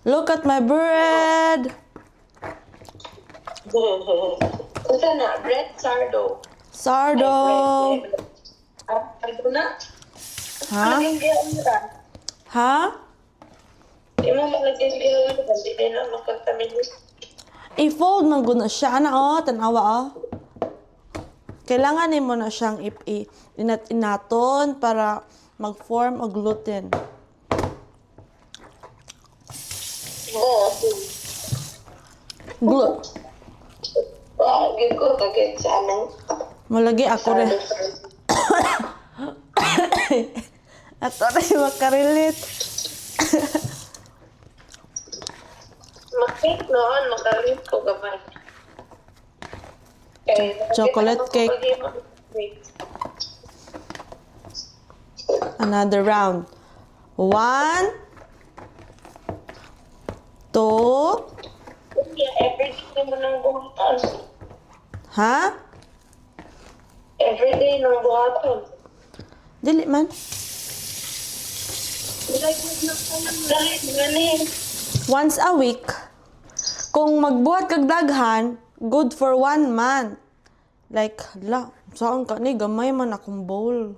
Look at my bread. Unsa na? Bread sardo. Sardo. Sardo na? Ha? Ha? Di mo malagyan gawin ko. Hindi na makatamin. I-fold man gud na siya. Ana, oh. Tanawa, oh. Kailangan mo na siyang inaton para mag-form og gluten. Oo. Gid ko kagit sa anong Malagi ako rin. Ato rin makarelate. Makik noon, makalit ko gamay. Chocolate cake. Another round. 1, 2. Everyday mo nang buhaton. Ha? Everyday nang buhaton. Dili man. Galing. Once a week. Kung magbuhat kag daghan, good for 1 month. Like, la, saan ka ni? Gamay man akong bowl.